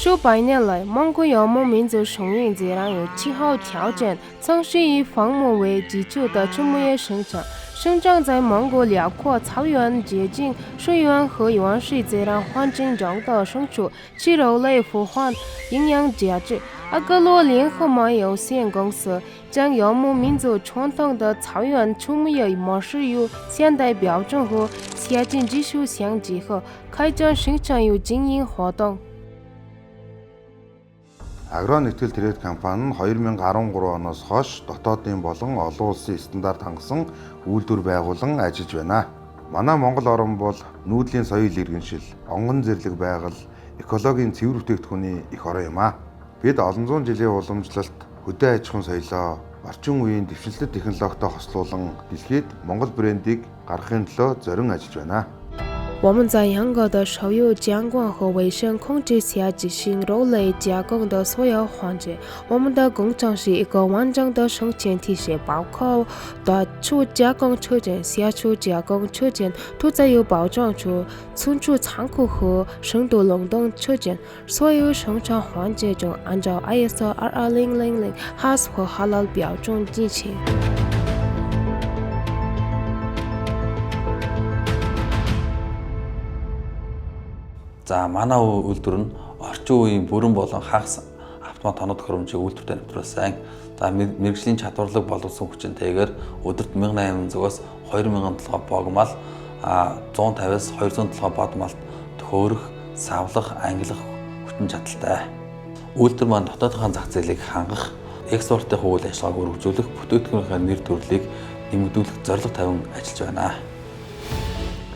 数百年来，蒙古游牧民族生育自然有气候条件，曾是以放牧为基础的畜牧业生产。生长在蒙古辽阔草原接近水源和原始自然环境中的牲畜，其肉类富含营养价值。阿格罗联合贸易有限公司将游牧民族传统的草原畜牧业模式与现代标准和先进技术相结合，开展生产与经营活动。 Агро нэгтгэл трейд компани нь 2013 оноос хойш дотоодын болон олон улсын стандарт хангасан үйлдвэр байгуулан ажиллаж байна. Манай Монгол орн бол нүүдлийн соёл иргэншил, онгон зэрлэг байгаль, экологийн цэвэр бүтээгдэхүүний их орон юм а. Бид олон зуун жилийн уламжлалт, хөдөө аж ахуйн соёлоо орчин үеийн дэвшилтэт технологитой хослуулан дэлхийд Монгол брендийг гаргахын төлөө зорин ажиллаж байна. 我们在养狗的兽有监管和卫生控制下进行肉类加工的所有环节。我们的工厂是一个完整的生产体系，包括大处加工车间、小处加工车间、屠宰有包装处、存储仓库和深度冷冻车间。所有生产环节中按照 ISO 22000 HACCP和 Halal 标准进行。 За манай үйлдвэр нь орчин үеийн бүрэн болон хагас автомат тоног төхөөрөмжийг үйлдвэртээ нэвтрүүлсэн. За мэргэжлийн чадварлаг боловсон хүчинтэйгээр өдөрт 1800-аас 2000 толгой богмал 150-аас 200 толгой бодмалт төхөөрөх, савлах, ангилах хүчин чадалтай. Үйлдвэр маань дотоодын зах зээлийг хангах, экспортын үйл ажиллагааг өргөжүүлэх, бүтээгдэхүүнийхээ нэр төрлийг нэмэгдүүлэх зорилго тавин ажиллаж байна.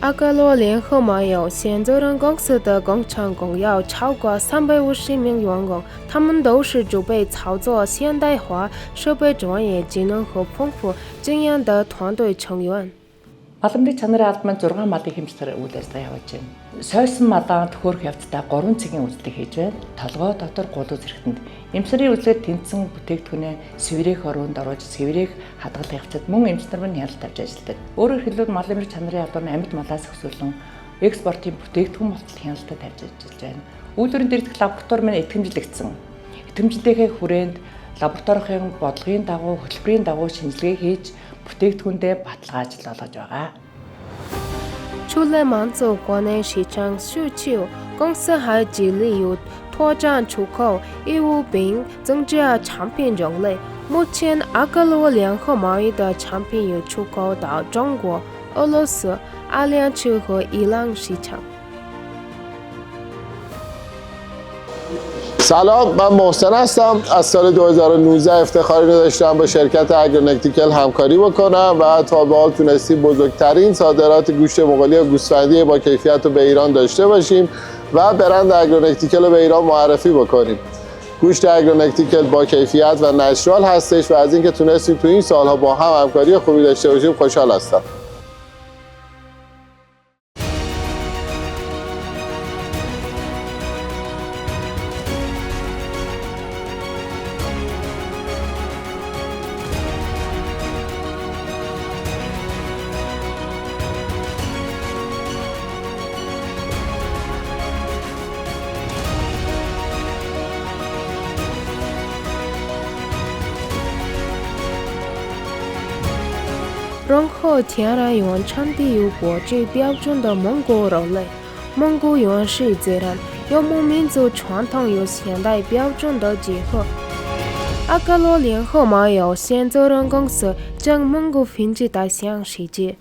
阿格罗联合贸易有限责任公司的工厂共有超过350名员工，他们都是具备操作现代化设备专业技能和丰富经验的团队成员。 Маламжийн чанарын албан 6 малын хэмжээр үйл ажиллагаа явуулж байна. Сойсон малаа төхөөрөх явцдаа 3 цагийн үйлчлэг хийж байна. Толгой дотор гулуу зэрэгтэнд эмсрийн үйлчлэгээр тэнцсэн бүтээгдэхүүнээ сэврэх оруунд оруулж сэврэх хадгалах явцад мөн эмчнэр нь хяналт тавьж ажилладаг. Өөрөөр хэлбэл маламжийн чанарын албан амьд малаас өсвөлэн экспортын бүтээгдэхүүн болтол хяналтад тавьж ажиллаж байна. Үйлдвэрийн дэргэдэх лаборатори маань итгэмжлэгдсэн. Итгэмжлэхээ хүрээнд лабораторийн бодлогын дагуу хөтөлбөрийн дагуу шинжилгээ хийж бүтээгдэхүүндээ баталгаа ажил болгож байгаа. 除了满足国内市场需求，公司还致力于拓展出口业务并增加产品种类。目前，阿格罗联合贸易的产品有出口到中国、俄罗斯、阿联酋和伊朗市场。 سلام، من محسن هستم. از سال 2019 افتخاری رو داشتم با شرکت اگرونکتیکل همکاری بکنم و تا به حال تونستیم بزرگترین صادرات گوشت مغولی و گوسفندی با کیفیت رو به ایران داشته باشیم و برند اگرونکتیکل رو به ایران معرفی بکنیم. گوشت اگرونکتیکل با کیفیت و نچرال هستش و از اینکه تونستیم تو این سالها با هم همکاری خوبی داشته باشیم خوشحال هستم.任何天然原产地有国际标准的蒙古肉类，蒙古原始自然游牧民族传统与现代标准的结合。阿格罗联合贸易有限责任公司将蒙古分支带向世界。